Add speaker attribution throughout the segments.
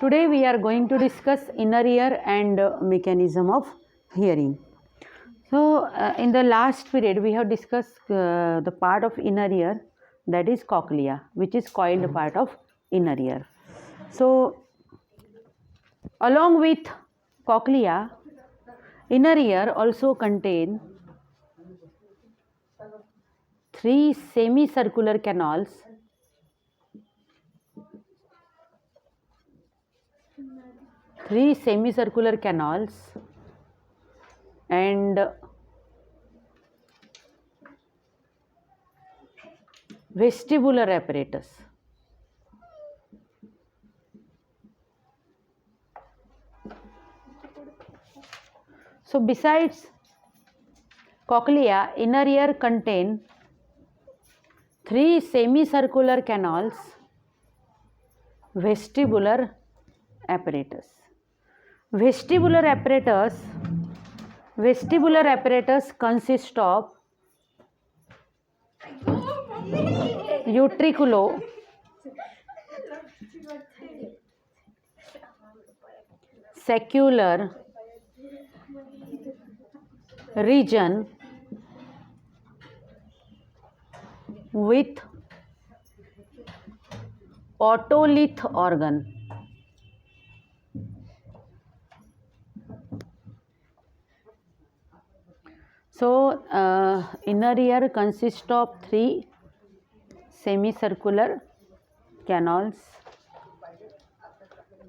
Speaker 1: Today we are going to discuss inner ear and mechanism of hearing. So, in the last period we have discussed the part of inner ear, that is cochlea, which is called part of inner ear. So, along with cochlea, inner ear also contain three semicircular canals and vestibular apparatus. So, besides cochlea, inner ear contain three semicircular canals, vestibular apparatus. Vestibular apparatus consists of utriculo, saccular region with otolith organ. So, inner ear consists of three semicircular canals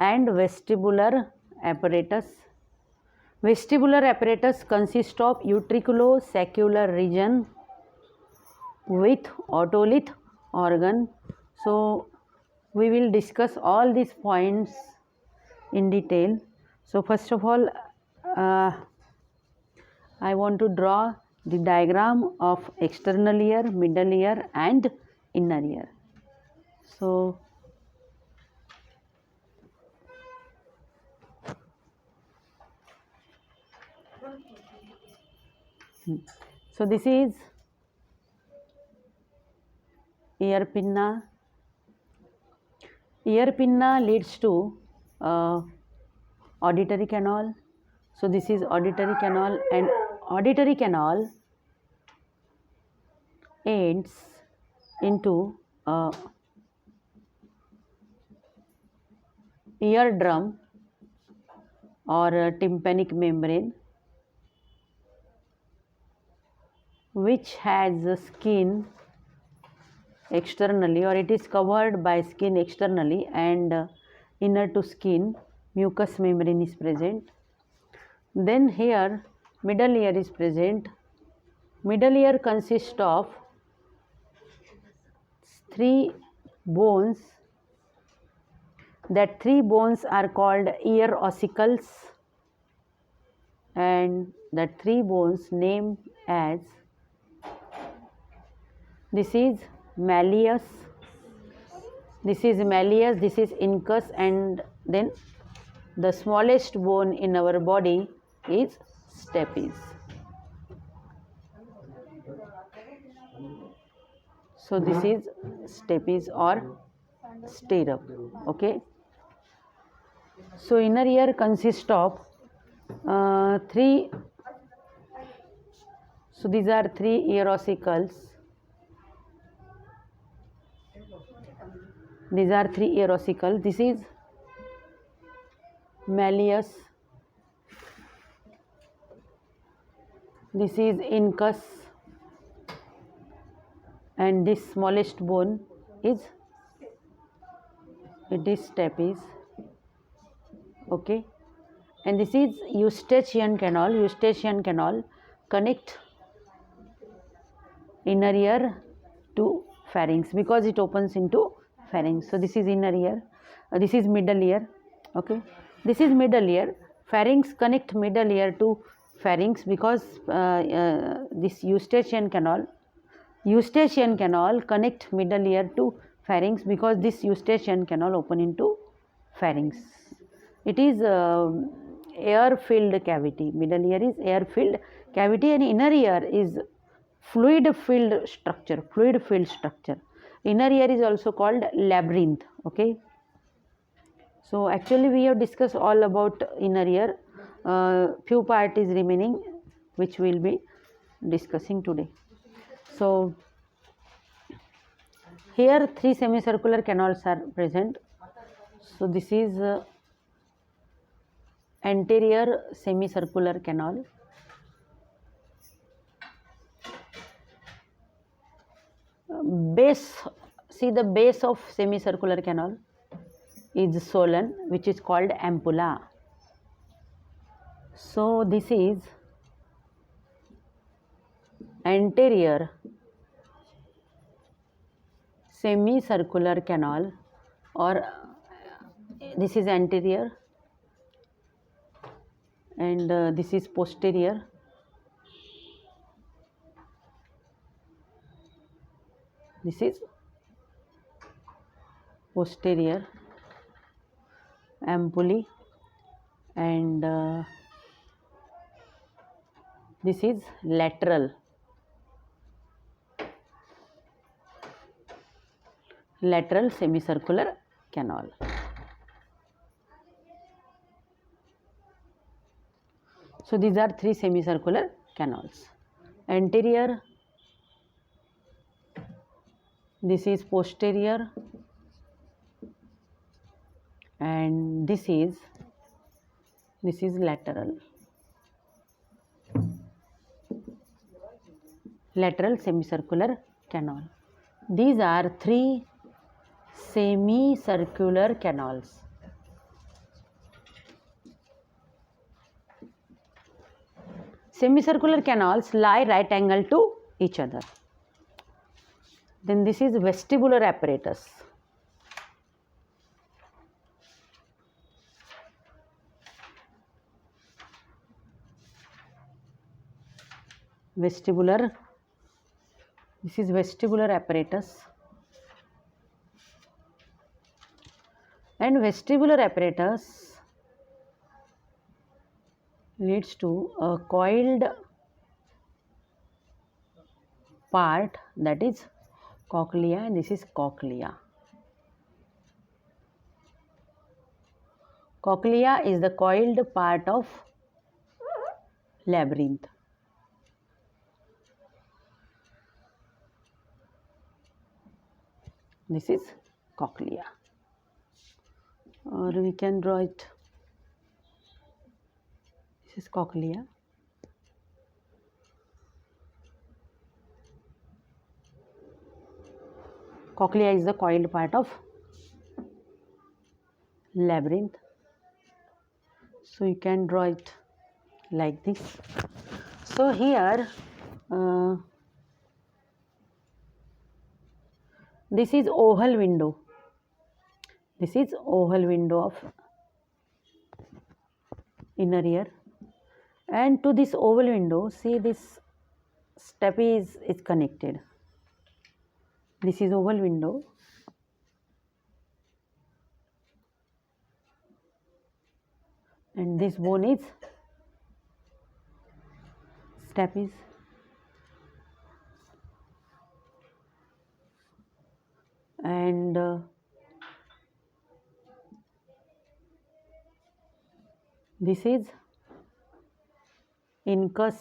Speaker 1: and vestibular apparatus. Vestibular apparatus consists of utriculo-saccular region with otolith organ. So, we will discuss all these points in detail. So, first of all, I want to draw the diagram of external ear, middle ear and inner ear. So, this is ear pinna. Ear pinna leads to auditory canal. So, this is auditory canal, and auditory canal ends into eardrum or tympanic membrane, which has a skin externally, or it is covered by skin externally, and inner to skin mucous membrane is present. Then here middle ear is present. Middle ear consists of three bones. That three bones are called ear ossicles, and that three bones named as, this is malleus, this is incus, and then the smallest bone in our body is stapes. So, this is stapes or stirrup. Okay. So, inner ear consists of three. So, these are three ear ossicles. These are three ear ossicles. This is malleus, this is incus, and this smallest bone is stapes. Okay, and this is eustachian canal. Eustachian canal connect inner ear to pharynx because it opens into pharynx. So, this is inner ear, this is middle ear. Okay, this is middle ear. Pharynx connect middle ear to pharynx because this eustachian canal connect middle ear to pharynx because this eustachian canal open into pharynx. It is air filled cavity. Middle ear is air filled cavity, and inner ear is fluid filled structure. Inner ear is also called labyrinth. Okay, So actually we have discussed all about inner ear. Few part is remaining which we will be discussing today. So here three semicircular canals are present. So this is anterior semicircular canal. Base, see the base of semicircular canal is swollen, which is called ampulla. So this is anterior semicircular canal, or this is anterior and this is posterior. This is posterior ampullae and this is lateral semicircular canal. So these are three semicircular canals. Anterior, this is posterior, and this is lateral semicircular canal. These are three semicircular canals. Semicircular canals lie right angle to each other. Then this is vestibular apparatus. Vestibular, this is vestibular apparatus, and vestibular apparatus leads to a coiled part, that is cochlea, and this is cochlea. Cochlea is the coiled part of labyrinth. This is cochlea, or we can draw it. This is cochlea. Cochlea is the coiled part of labyrinth. So you can draw it like this. So here this is oval window. This is oval window of inner ear, and to this oval window, see this step is connected. This is oval window, and this bone is stapes, and this is incus.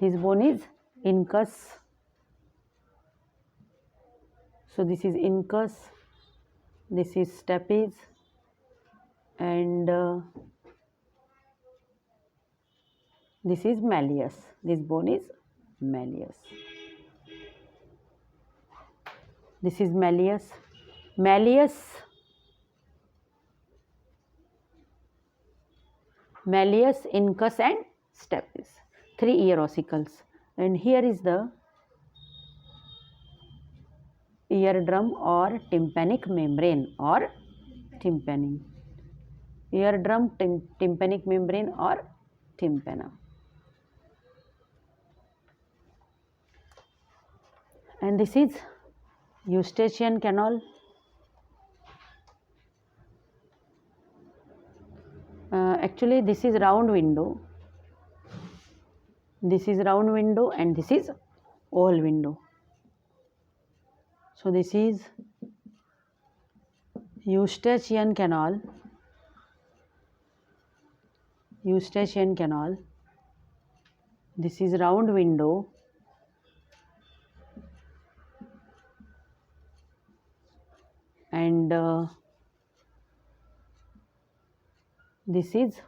Speaker 1: This bone is incus. So this is incus, this is stapes, and this is malleus. This bone is malleus. This is malleus. Malleus incus and stapes, three ear ossicles, and here is the eardrum or tympanic membrane or tympani. Eardrum, tympanic membrane or tympana. And this is Eustachian canal. Actually this is round window. This is round window and this is oval window. So this is Eustachian canal. This is round window. And this is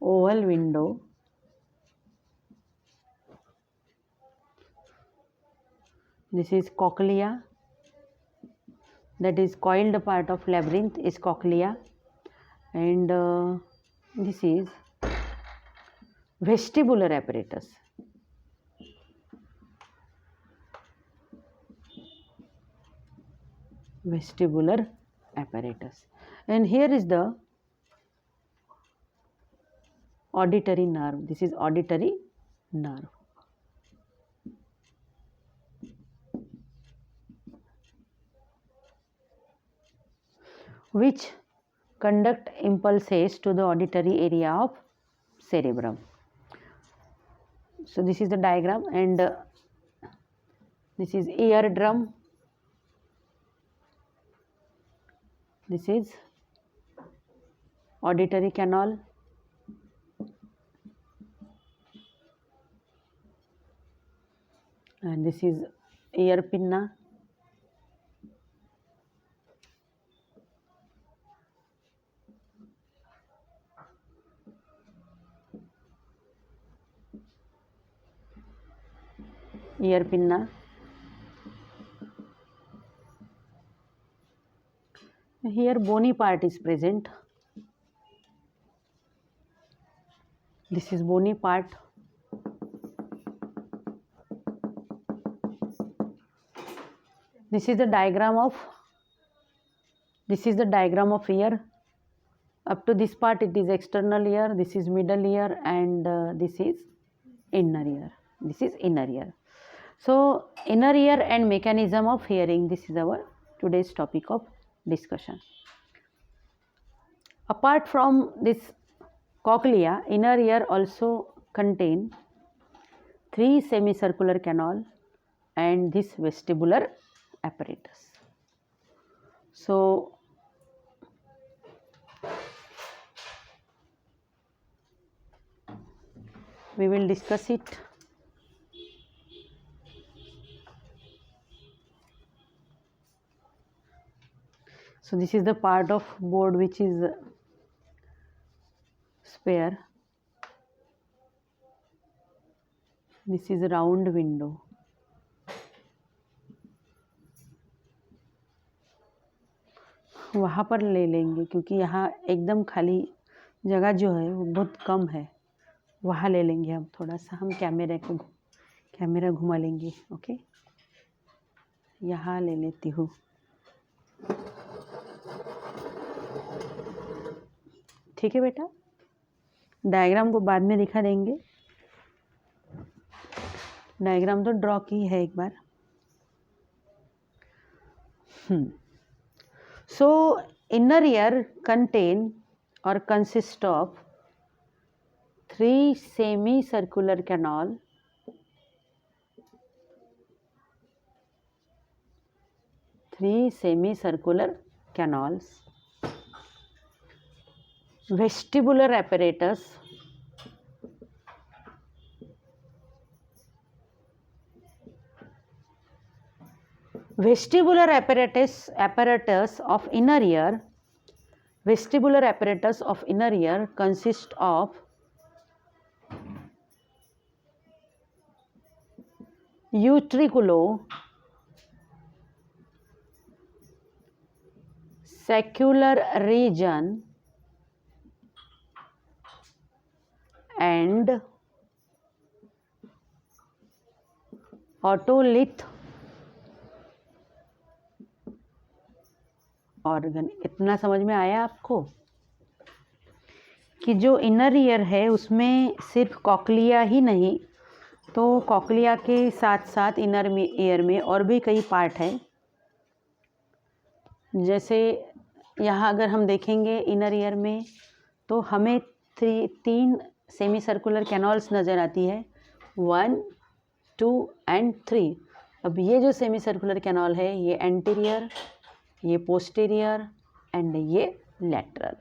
Speaker 1: oval window. This is cochlea. That is coiled part of labyrinth is cochlea. And this is vestibular apparatus. Vestibular apparatus. And here is the auditory nerve. This is auditory nerve. Which conduct impulses to the auditory area of cerebrum. So this is the diagram, and this is eardrum. This is auditory canal. And this is ear pinna. Ear pinna. Here bony part is present. This is bony part. This is the diagram of ear. Up to this part it is external ear, this is middle ear, and this is inner ear. So inner ear and mechanism of hearing, this is our today's topic of discussion. Apart from this cochlea, inner ear also contain 3 semicircular canal and this vestibular apparatus. So we will discuss it. So this is the part of board which is spare. This is a round window. वहाँ पर ले लेंगे क्योंकि यहाँ एकदम खाली जगह जो है वो बहुत कम है, वहाँ ले लेंगे हम थोड़ा सा, हम कैमरा घुमा लेंगे. ओके, यहाँ ले लेती हूँ. ठीक है बेटा, डायग्राम को बाद में दिखा देंगे. डायग्राम तो ड्रॉ की है एक बार. So inner ear contain or consist of 3 semicircular canal canals, vestibular apparatus, apparatus of inner ear. Vestibular apparatus of inner ear consist of utriculo saccular region and otolith organ. इतना समझ में आया आपको कि जो इनर ईयर है उसमें सिर्फ कॉकलिया ही नहीं, तो कॉकलिया के साथ साथ इनर ईयर में और भी कई पार्ट हैं. जैसे यहाँ अगर हम देखेंगे इनर ईयर में तो हमें 3 सेमी सर्कुलर कैनल्स नज़र आती है, 1, 2 एंड 3. अब ये जो सेमी सर्कुलर कैनल है ये एंटीरियर, ये पोस्टीरियर एंड ये lateral.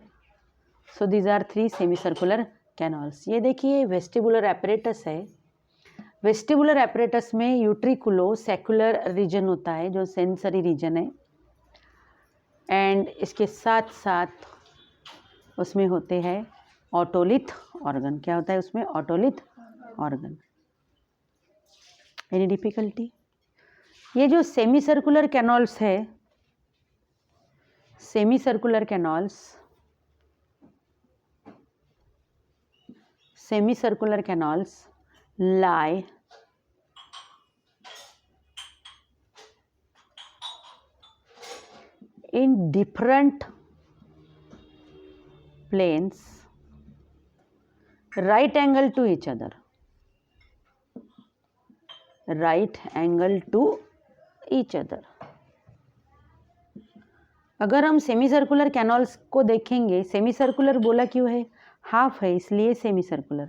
Speaker 1: So these are 3 semi circular canals. ये देखिए वेस्टिबुलर एपरेटस है. वेस्टिबुलर एपरेटस में यूट्रिकुलो सेक्युलर रीजन होता है जो सेंसरी रीजन है, एंड इसके साथ साथ उसमें होते हैं ऑटोलिथ ऑर्गन. क्या होता है उसमें? Otolith organ. Any difficulty? ये जो सेमी सर्कुलर कैनॉल्स है, semi circular canals, semicircular canals lie in different planes right angle to each other. Right angle to each other. अगर हम सेमी सर्कुलर कैनॉल्स को देखेंगे, सेमी सर्कुलर बोला क्यों है? हाफ है इसलिए सेमी सर्कुलर.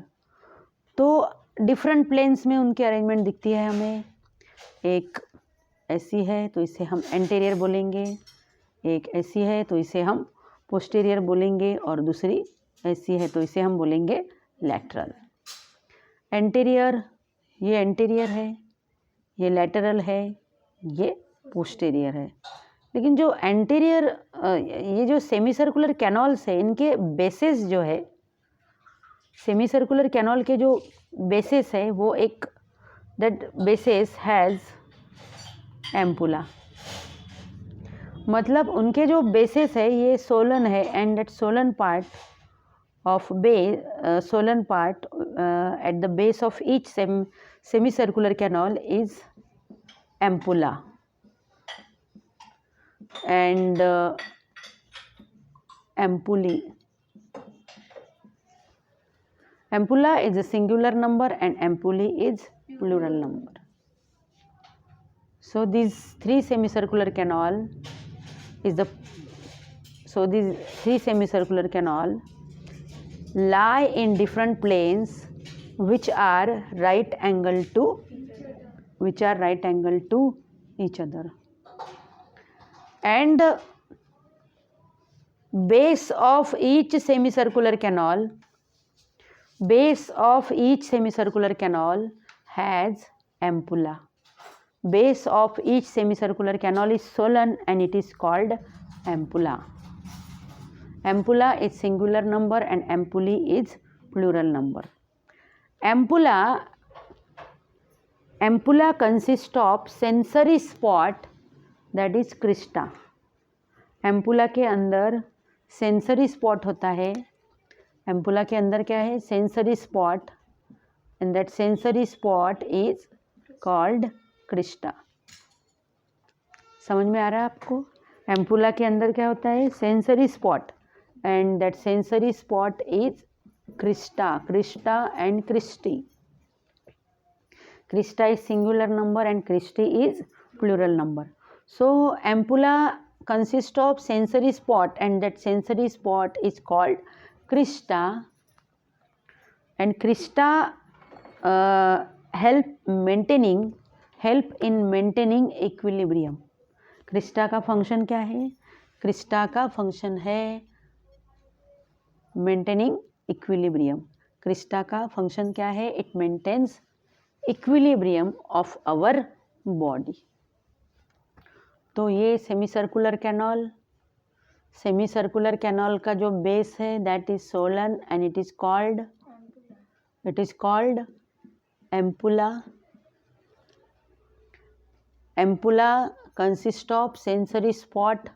Speaker 1: तो डिफरेंट प्लेन्स में उनकी अरेंजमेंट दिखती है हमें. एक ऐसी है तो इसे हम एंटीरियर बोलेंगे, एक ऐसी है तो इसे हम पोस्टीरियर बोलेंगे, और दूसरी ऐसी है तो इसे हम बोलेंगे लैटरल. एंटीरियर, ये एंटीरियर है, ये लैटरल है, ये पोस्टीरियर है. लेकिन जो एंटीरियर, ये जो सेमी सर्कुलर कैनॉल्स है, इनके बेसिस जो है, सेमी सर्कुलर कैनॉल के जो बेसिस है वो एक, दैट बेसिस हैज़ एम्पुला. मतलब उनके जो बेसिस है ये सोलन है, and that Solan part of Solan part at the base of each semi circular canal is ampulla. And ampullae. Ampulla is a singular number and ampullae is plural number. So these 3 semicircular canal is the, so these 3 semicircular canal lie in different planes which are right angle to each other. And base of each semicircular canal has ampulla. Base of each semicircular canal is swollen and it is called ampulla. Ampulla is singular number and ampullae is plural number. Ampulla consists of sensory spot, that is Crysta. Ampulla के अंदर sensory spot होता है. Ampulla के अंदर क्या है? Sensory spot, and that sensory spot is called Crysta. समझ में आ रहा है आपको? एम्पुला के अंदर क्या होता है? Sensory spot, and that sensory spot is crista. Crista and cristae. Crista is singular number and cristae is plural number. So ampulla consists of sensory spot, and that sensory spot is called crista, and crista help in maintaining equilibrium. crista का function क्या है? crista का function है maintaining equilibrium. crista का function क्या है? it maintains equilibrium of our body. तो ये सेमी सर्कुलर कैनॉल का जो बेस है that is Solan and it is called ampulla. Ampulla consist of sensory spot,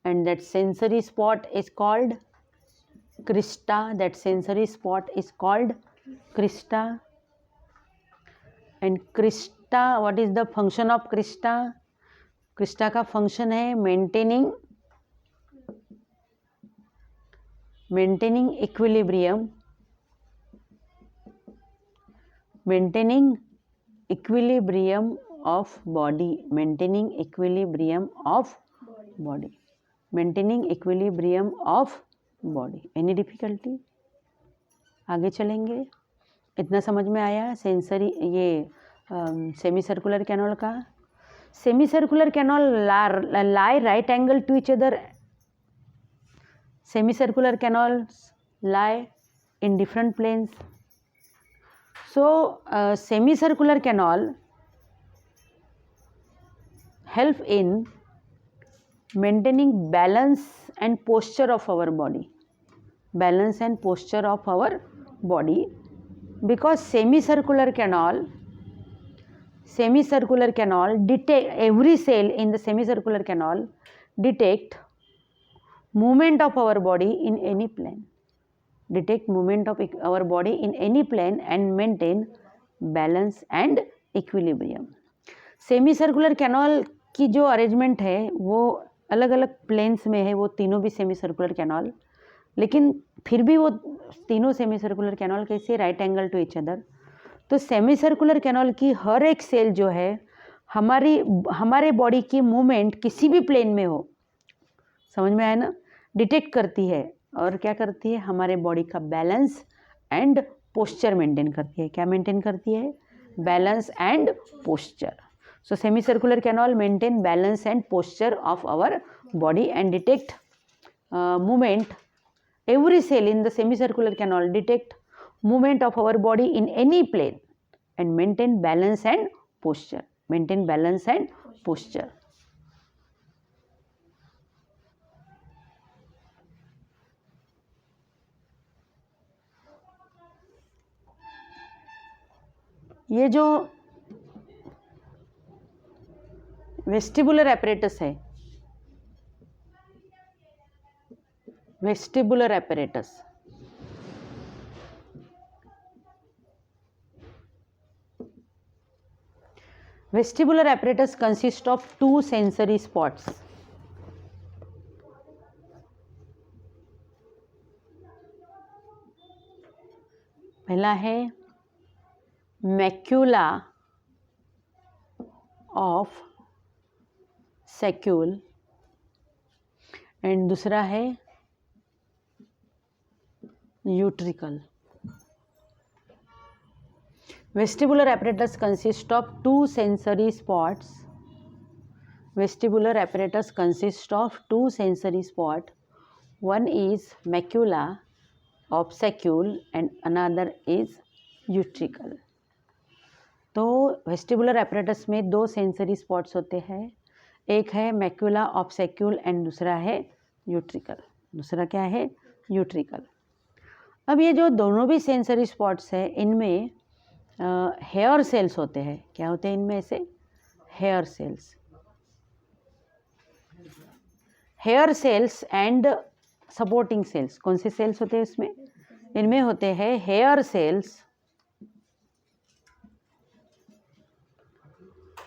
Speaker 1: and that sensory spot is called Crysta. That sensory spot is called Crysta. And Crysta, what is the function of Crysta? Crysta का function है maintaining equilibrium of body. Maintaining equilibrium of body. Any difficulty? आगे चलेंगे. इतना समझ में आया sensory, ये semi circular canal का. semicircular canal lie right angle to each other. Semicircular canals lie in different planes. So semicircular canal help in maintaining balance and posture of our body. Balance and posture of our body, because semicircular canal detect, every cell in the semicircular canal detect movement of our body in any plane. Detect movement of our body in any plane and maintain balance and equilibrium. Semicircular canal की जो arrangement है वो अलग अलग planes में है, वो तीनों भी सेमीसर्कुलर कैनाल, लेकिन फिर भी वो तीनों सेमीसर्कुलर कैनाल कैसे right angle to each other. तो सेमीसर्कुलर कैनाल की हर एक सेल जो है हमारे बॉडी की मूवमेंट किसी भी प्लेन में हो, समझ में आया ना, डिटेक्ट करती है. और क्या करती है, हमारे बॉडी का बैलेंस एंड पोस्चर मेंटेन करती है. क्या मेंटेन करती है, balance and posture. So semicircular canal maintain balance and posture of our body and detect movement. Every cell in the semicircular canal detect movement of our body in any plane and maintain balance and posture. Maintain balance and posture. ये जो vestibular apparatus है, vestibular apparatus, vestibular apparatus consist of 2 sensory spots. पहला है macula of सैक्यूल and दूसरा है utricle. Vestibular apparatus consists of 2 sensory spots. Vestibular apparatus consists of 2 sensory spots. One is macula of saccule and another is utricle. तो vestibular apparatus में 2 sensory spots होते हैं. एक है मैक्यूला ऑफ सैक्यूल एंड दूसरा है यूट्रिकल. दूसरा क्या है, यूट्रिकल. अब ये जो दोनों भी सेंसरी स्पॉट्स हैं, इनमें हेयर सेल्स होते हैं. क्या होते हैं इनमें से, hair cells. Hair cells and supporting cells. कौन से सेल्स होते हैं इसमें, इनमें होते हैं hair cells,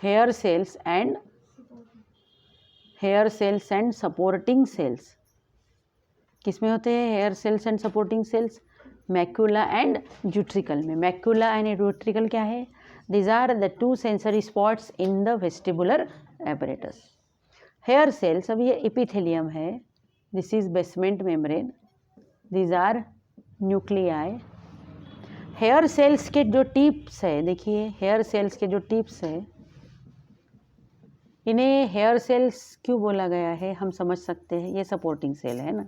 Speaker 1: hair cells and supporting cells. किसमें होते हैं hair cells and supporting cells, macula and utricle में. मैक्यूला एंड यूट्रिकल क्या है, these are the 2 sensory spots in the vestibular apparatus. Hair cells, अब ये एपिथेलियम है, this is basement membrane, these are nuclei. Hair cells के जो tips है, देखिए हेयर सेल्स के जो टिप्स है, इन्हें हेयर सेल्स क्यों बोला गया है, हम समझ सकते हैं. ये सपोर्टिंग सेल है ना.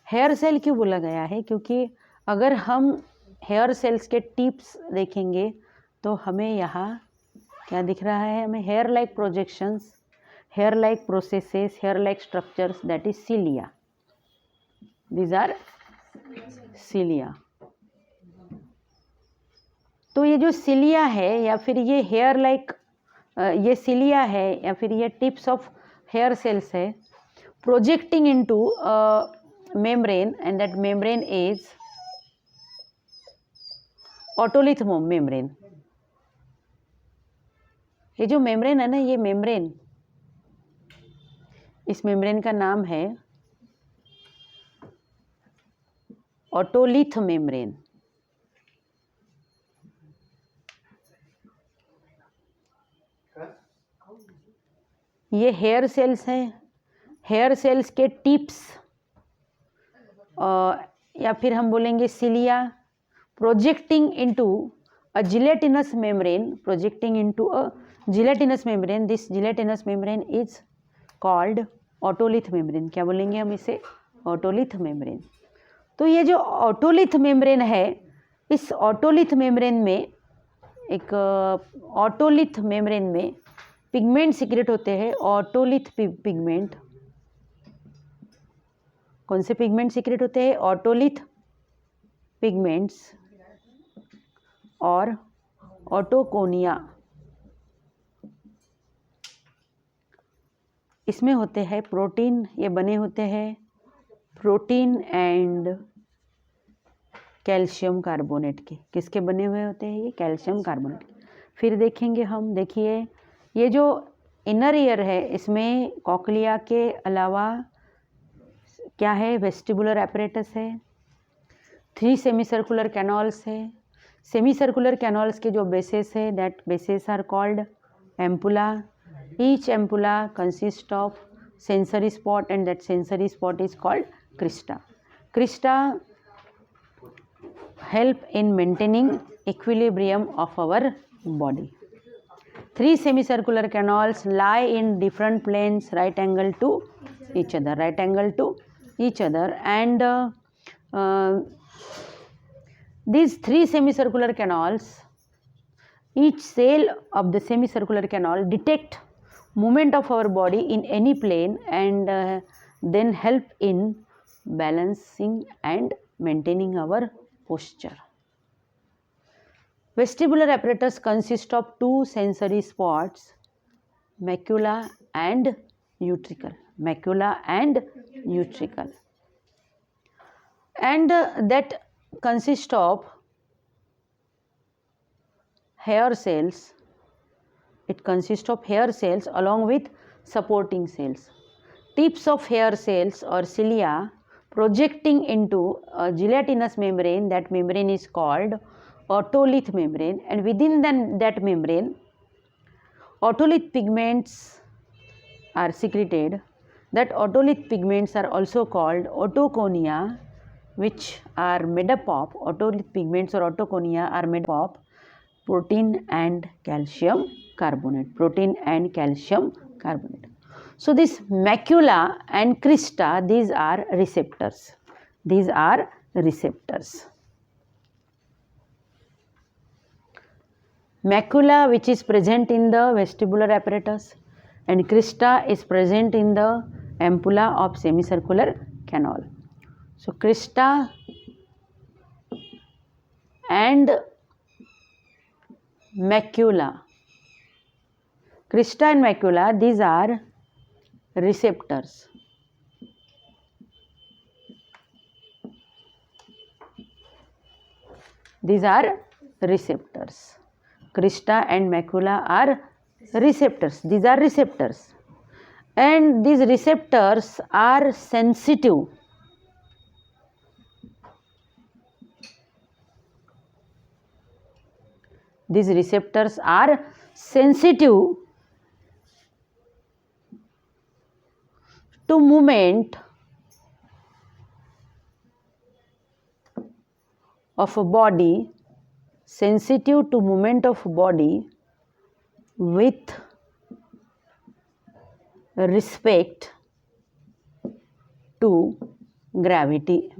Speaker 1: हेयर सेल क्यों बोला गया है, क्योंकि अगर हम हेयर सेल्स के टिप्स देखेंगे तो हमें यहाँ क्या दिख रहा है, हमें hair like projections, hair like processes, hair like structures, that is cilia. These are cilia. तो ये जो सिलिया है या फिर ये हेयर लाइक, ये सिलिया है या फिर ये टिप्स ऑफ हेयर सेल्स है, projecting into membrane and that membrane is otolith membrane. ये जो मेम्ब्रेन है ना, ये मेम्ब्रेन, इस मेम्ब्रेन का नाम है ऑटोलिथ मेम्ब्रेन. ये हेयर सेल्स हैं, हेयर सेल्स के टिप्स या फिर हम बोलेंगे cilia, projecting into a gelatinous membrane, projecting into a gelatinous membrane, this gelatinous membrane is called otolith membrane. क्या बोलेंगे हम इसे? otolith membrane. तो ये जो otolith membrane है, इस otolith membrane में एक otolith membrane में पिगमेंट सीक्रेट होते हैं. otolith पिगमेंट, कौन से पिगमेंट सीक्रेट होते हैं? otolith पिगमेंट्स और ऑटोकोनिया. इसमें होते हैं प्रोटीन. ये बने होते हैं प्रोटीन एंड कैल्शियम कार्बोनेट के. किसके बने हुए होते हैं? ये कैल्शियम कार्बोनेट के. फिर देखेंगे हम, देखिए ये जो इनर ईयर है, इसमें कॉकलिया के अलावा क्या है? वेस्टिबुलर एपरेटस है, 3 सेमी सर्कुलर कैनॉल्स है. सेमी सर्कुलर कैनॉल्स के जो बेसेस है, that bases are called ampulla. Each ampulla consists of sensory spot and that sensory spot is called crista. Crista help in maintaining equilibrium of our body. 3 semicircular canals lie in different planes right angle to each other, and these 3 semicircular canals, each cell of the semicircular canal detect movement of our body in any plane and then help in balancing and maintaining our posture. Vestibular apparatus consists of 2 sensory spots, macula and utricle, and that consist of hair cells. It consists of hair cells along with supporting cells. Tips of hair cells or cilia projecting into a gelatinous membrane. That membrane is called otolith membrane, and within that membrane otolith pigments are secreted. That otolith pigments are also called otoconia, which are made up of, otolith pigments or otoconia are made up of protein and calcium carbonate. So this macula and crista, these are receptors. Macula, which is present in the vestibular apparatus, and crista is present in the ampulla of semicircular canal. So crista and macula, these are receptors. Crista and macula are receptors. These are receptors, and these receptors are sensitive. These receptors are sensitive to movement of a body, with respect to gravity.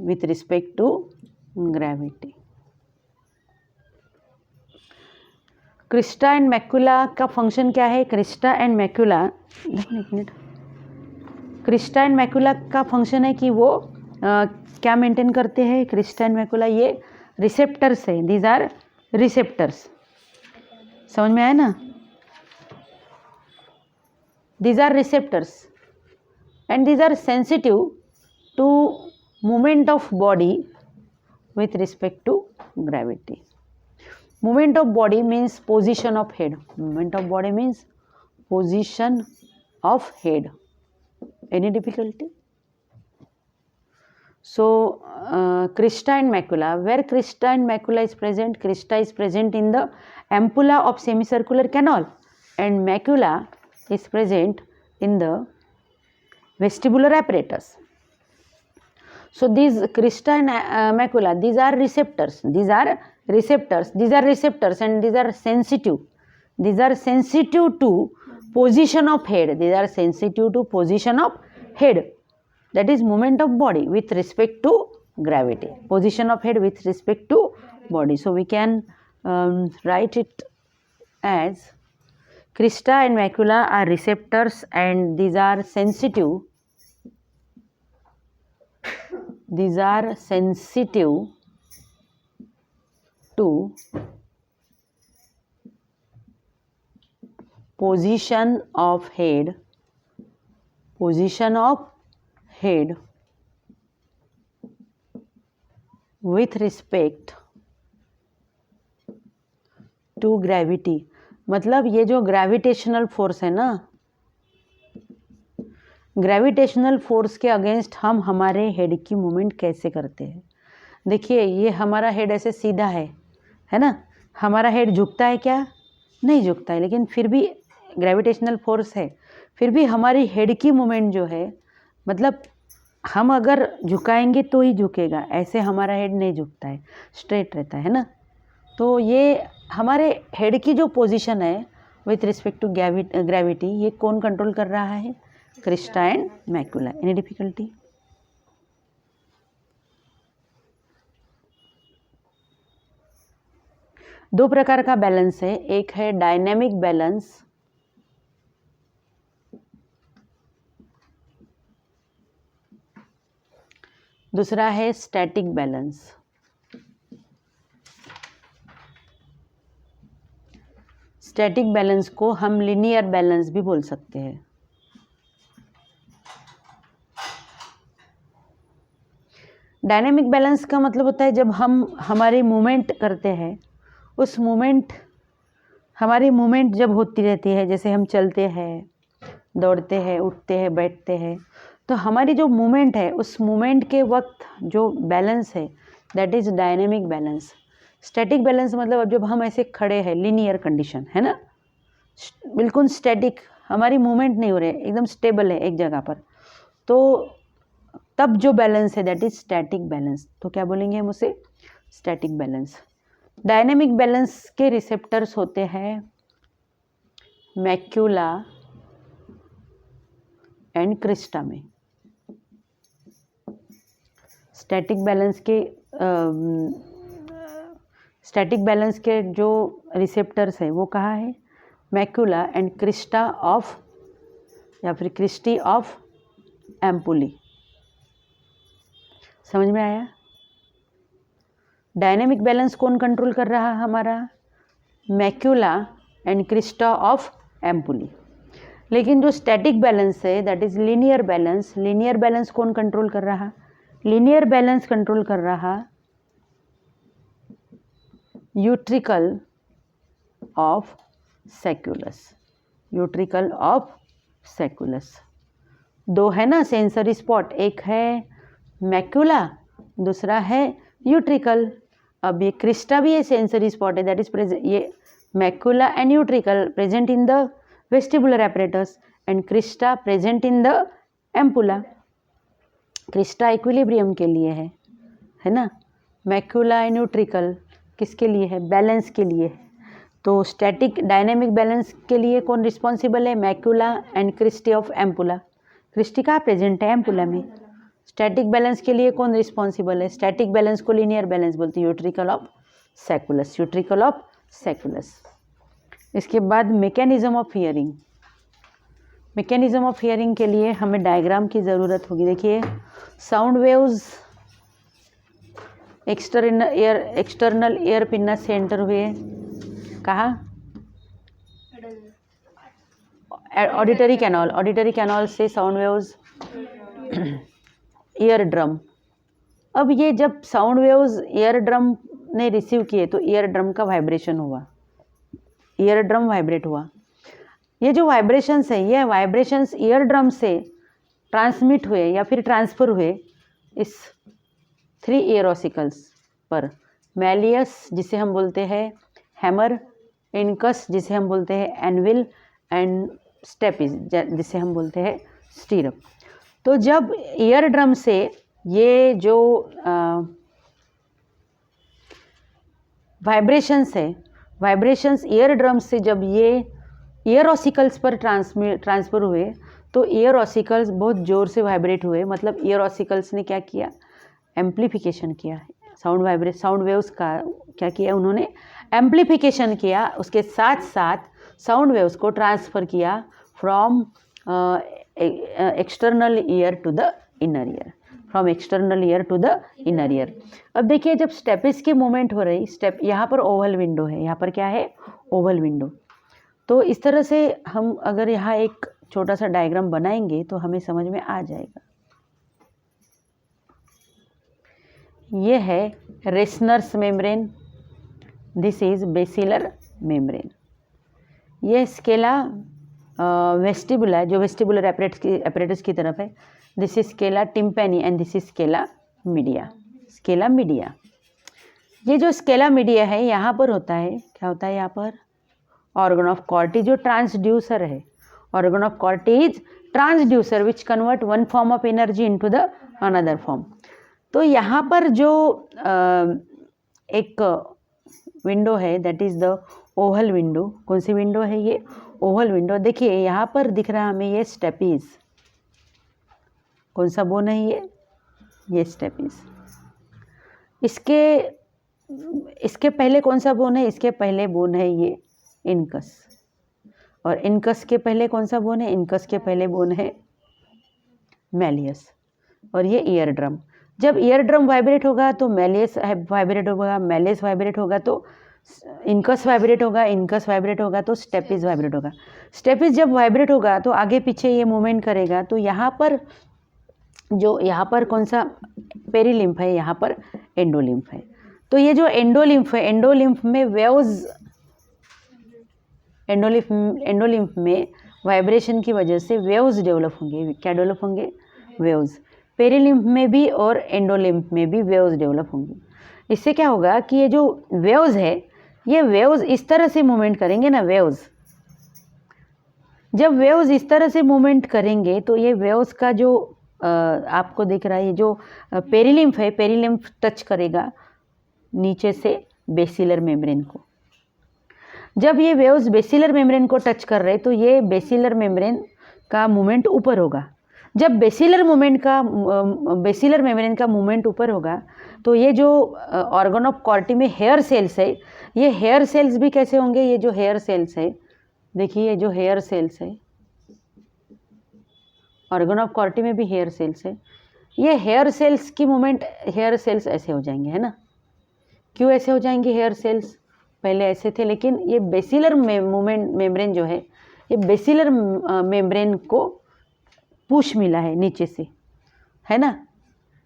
Speaker 1: Crista and macula का function क्या है? Crista and macula का function है कि वो क्या maintain करते हैं? क्रिस्टा एंड मैक्यूला ये रिसेप्टर्स है. These are receptors. समझ में आया ना? These are receptors and these are sensitive to movement of body with respect to gravity. Movement of body means position of head. Any difficulty? So crista and macula. Where crista and macula is present? Crista is present in the ampulla of semicircular canal, and macula is present in the vestibular apparatus. So these crista and macula, these are receptors, and these are sensitive these are sensitive to position of head. These are sensitive to position of head. That is movement of body with respect to gravity. Position of head with respect to body. So we can write it as crista and macula are receptors and these are sensitive. These are sensitive to position of head with respect to gravity. मतलब ये जो gravitational force है ना, gravitational force के against हम हमारे head की movement कैसे करते हैं. देखिए ये हमारा हेड ऐसे सीधा है ना, हमारा हेड झुकता है क्या? नहीं झुकता है, लेकिन फिर भी ग्रेविटेशनल फोर्स है, फिर भी हमारी हेड की मूवमेंट जो है, मतलब हम अगर झुकाएंगे तो ही झुकेगा, ऐसे हमारा हेड नहीं झुकता है, स्ट्रेट रहता है ना. तो ये हमारे हेड की जो पोजीशन है विथ रिस्पेक्ट टू ग्रेविटी, ये कौन कंट्रोल कर रहा है? Crista and macula. Any difficulty? दो प्रकार का बैलेंस है, एक है डायनेमिक बैलेंस, दूसरा है स्टैटिक बैलेंस. स्टैटिक बैलेंस को हम लीनियर बैलेंस भी बोल सकते हैं. डायनेमिक बैलेंस का मतलब होता है जब हम हमारी मूवमेंट करते हैं, उस मूवमेंट, हमारी मूवमेंट जब होती रहती है, जैसे हम चलते हैं, दौड़ते हैं, उठते हैं, बैठते हैं, तो हमारी जो मूवमेंट है उस मूवमेंट के वक्त जो बैलेंस है that is dynamic balance. Static balance मतलब अब जब हम ऐसे खड़े हैं, लीनियर कंडीशन है ना, बिल्कुल स्टैटिक, हमारी मूवमेंट नहीं हो रही है, एकदम स्टेबल है एक जगह पर, तो तब जो बैलेंस है दैट इज स्टैटिक बैलेंस. तो क्या बोलेंगे हम उसे? Static balance. डायनेमिक बैलेंस के रिसेप्टर्स होते हैं मैक्यूला एंड क्रिस्टा में. स्टैटिक बैलेंस के जो रिसेप्टर्स है वो कहाँ है? मैक्यूला एंड क्रिस्टा ऑफ, या फिर क्रिस्टी ऑफ एम्पुली. समझ में आया? डायनेमिक बैलेंस कौन कंट्रोल कर रहा है हमारा? Macula and crista of ampullae. लेकिन जो स्टैटिक बैलेंस है that is linear balance. Linear balance कौन कंट्रोल कर रहा? लीनियर बैलेंस कंट्रोल कर रहा utricle of sacculus. Utricle of sacculus. दो है ना सेंसरी स्पॉट, एक है मैक्यूला, दूसरा है यूट्रिकल. अब ये क्रिस्टा भी ये सेंसरी स्पॉट है, दैट इज प्रेजेंट, ये macula and utricle present in the vestibular apparatus and Crysta present in the ampulla. Crysta equilibrium के लिए है ना. मैक्यूला एंड यूट्रिकल किसके लिए है? बैलेंस के लिए है. तो स्टैटिक डायनेमिक बैलेंस के लिए कौन रिस्पॉन्सिबल है? Macula and cristae of ampulla. Cristae कहाँ प्रेजेंट है? एम्पुला में. स्टैटिक बैलेंस के लिए कौन रिस्पॉन्सिबल है? स्टैटिक बैलेंस को लीनियर बैलेंस बोलते हैं, utricle of sacculus. Utricle of sacculus. इसके बाद mechanism of hearing. Mechanism of hearing के लिए हमें डायग्राम की ज़रूरत होगी. देखिए sound waves external air pinna से एंटर हुए, कहाँ? Auditory canal. ऑडिटरी कैनल से साउंड वेव्स ईयर ड्रम. अब ये जब साउंड वेव्स ईयर ड्रम ने रिसीव किए तो ईयर ड्रम का वाइब्रेशन हुआ, ईयर ड्रम वाइब्रेट हुआ. ये जो वाइब्रेशंस है, ये वाइब्रेशंस ईयर ड्रम से ट्रांसमिट हुए या फिर ट्रांसफ़र हुए इस 3 ईयर ऑसिकल्स पर. मैलियस जिसे हम बोलते हैं हैमर, इनकस जिसे हम बोलते हैं एनविल, एंड स्टेपिस जिसे हम बोलते हैं स्टीरअप. तो जब ईयर ड्रम से ये जो वाइब्रेशंस है वाइब्रेशंस ईयर ड्रम्स से जब ये ईयर ऑसिकल्स पर ट्रांसफ़र हुए तो ईयर ऑसिकल्स बहुत ज़ोर से वाइब्रेट हुए, मतलब ईयर ऑसिकल्स ने क्या किया, एम्प्लीफिकेशन किया, साउंड वेव्स का क्या किया उन्होंने, एम्प्लीफिकेशन किया। उसके साथ साथ साउंड वेव्स को ट्रांसफ़र किया from external ear to the inner ear, from external ear to the inner ear. अब देखिए जब स्टेपिस की मूवमेंट हो रही, स्टेप यहाँ पर ओवल विंडो है, यहाँ पर क्या है, ओवल विंडो। तो इस तरह से हम अगर यहाँ एक छोटा सा डायग्राम बनाएंगे तो हमें समझ में आ जाएगा। ये है Reissner's membrane, this is basilar membrane. ये स्केला वेस्टिबुला, जो वेस्टिबुलर एपरेटस की तरफ है, this is scala tympani and this is scala media, scala media. ये जो स्केला मीडिया है यहाँ पर होता है, क्या होता है यहाँ पर, ऑर्गन ऑफ कॉर्टी जो ट्रांसड्यूसर है, organ of कॉर्टी is transducer which convert one form of energy into the another form. तो यहाँ पर जो एक विंडो है that is the Oval window. कौन सी विंडो है ये, ओवल विंडो। देखिए यहाँ पर दिख रहा है हमें ये स्टेपीज, कौन सा बोन है ये स्टेपीज। इसके पहले कौन सा बोन है, इसके पहले बोन है ये इनकस, और इनकस के पहले कौन सा बोन है, इनकस के पहले बोन है मैलियस, और ये ईयर ड्रम। जब ईयर ड्रम वाइब्रेट होगा तो मैलियस वाइब्रेट होगा, मैलियस वाइब्रेट होगा तो इनकस वाइब्रेट होगा, इनकस वाइब्रेट होगा तो स्टेपिस वाइब्रेट होगा। स्टेपिस जब वाइब्रेट होगा तो आगे पीछे ये मूवमेंट करेगा। तो यहाँ पर कौन सा पेरीलिम्फ है, यहाँ पर एंडोलिम्फ है। तो ये जो एंडोलिम्फ है, एंडोलिम्फ में वेव्स, एंडोलिम्फ में वाइब्रेशन की वजह से वेव्स डेवलप होंगे। क्या डेवलप होंगे, वेव्स। पेरीलिम्फ में भी और एंडोलिम्फ में भी वेव्स डेवलप होंगी। इससे क्या होगा कि ये जो वेव्स है, ये वेव्स इस तरह से मूवमेंट करेंगे ना, वेव्स जब वेव्स इस तरह से मूवमेंट करेंगे तो ये वेव्स का जो आपको दिख रहा है, जो पेरीलिम्फ है, पेरीलिम्फ टच करेगा नीचे से बेसिलर मेम्ब्रेन को। जब ये वेव्स बेसिलर मेम्ब्रेन को टच कर रहे तो ये बेसिलर मेम्ब्रेन का मूवमेंट ऊपर होगा। जब बेसिलर मेम्ब्रेन का मूवमेंट ऊपर होगा तो ये जो ऑर्गन ऑफ कॉर्टी में हेयर सेल्स है, ये हेयर सेल्स भी कैसे होंगे, ये जो हेयर सेल्स है, देखिए ये जो हेयर सेल्स है, ऑर्गन ऑफ कॉर्टी में भी हेयर सेल्स है। ये हेयर सेल्स की मूवमेंट, हेयर सेल्स ऐसे हो जाएंगे, है ना। क्यों ऐसे हो जाएंगे हेयर सेल्स, पहले ऐसे थे, लेकिन ये बेसिलर मेम्ब्रेन जो है, ये बेसिलर मेम्ब्रेन को पुश मिला है नीचे से, है ना।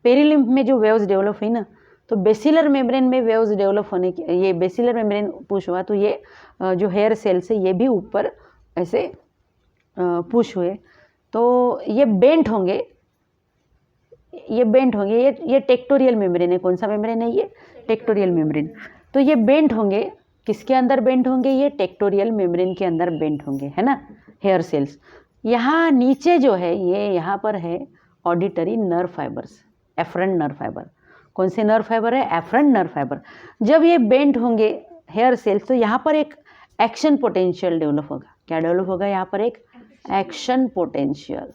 Speaker 1: पेरीलिम्फ में जो वेव्स डेवलप हुई ना, तो बेसिलर मेम्ब्रेन में वेव्स डेवलप होने की, ये बेसिलर मेम्ब्रेन पुश हुआ तो ये जो हेयर सेल्स है ये भी ऊपर ऐसे पुश हुए, तो ये बेंट होंगे, ये टेक्टोरियल मेम्ब्रेन है। कौन सा मेम्ब्रेन है ये, टेक्टोरियल मेम्ब्रेन। तो ये बेंट होंगे, किसके अंदर बेंट होंगे, ये टेक्टोरियल मेम्ब्रेन के अंदर बेंट होंगे, है ना, हेयर सेल्स। यहाँ नीचे जो है ये, यहाँ पर है auditory nerve fibres, efferent nerve fibre. कौन से नर्व फाइबर है, एफरेंट नर्व फाइबर। जब ये बेंट होंगे हेयर सेल्स तो यहाँ पर एक एक्शन पोटेंशियल डेवलप होगा। क्या डेवलप होगा, यहाँ पर एक एक्शन पोटेंशियल,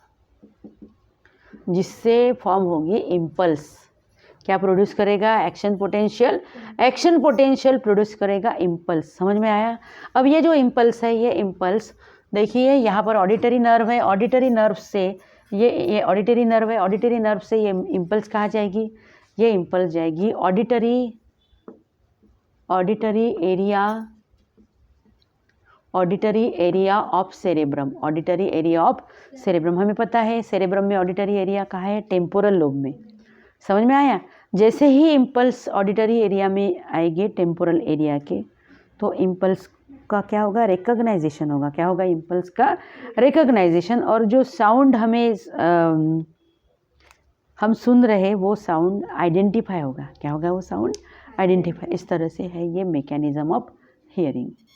Speaker 1: जिससे फॉर्म होगी इम्पल्स। क्या प्रोड्यूस करेगा, action potential. Action potential produce करेगा इम्पल्स। समझ में आया। अब ये जो इम्पल्स है, ये इम्पल्स देखिए यहाँ पर ऑडिटरी नर्व है, ऑडिटरी नर्व से ये ऑडिटरी नर्व है, ऑडिटरी नर्व से ये इम्पल्स कहाँ जाएगी, ये इम्पल्स जाएगी auditory area of cerebrum, auditory area of cerebrum. हमें पता है सेरेब्रम में ऑडिटरी एरिया कहाँ है, टेम्पोरल लोब में। समझ में आया। जैसे ही इम्पल्स ऑडिटरी एरिया में आएगी, टेम्पोरल एरिया के, तो इम्पल्स का क्या होगा, रिकॉग्नाइजेशन होगा। क्या होगा, इम्पल्स का रिकॉग्नाइजेशन। और जो साउंड हम सुन रहे वो साउंड आइडेंटिफाई होगा। क्या होगा, वो साउंड आइडेंटिफाई। इस तरह से है ये मैकेनिज्म ऑफ हियरिंग।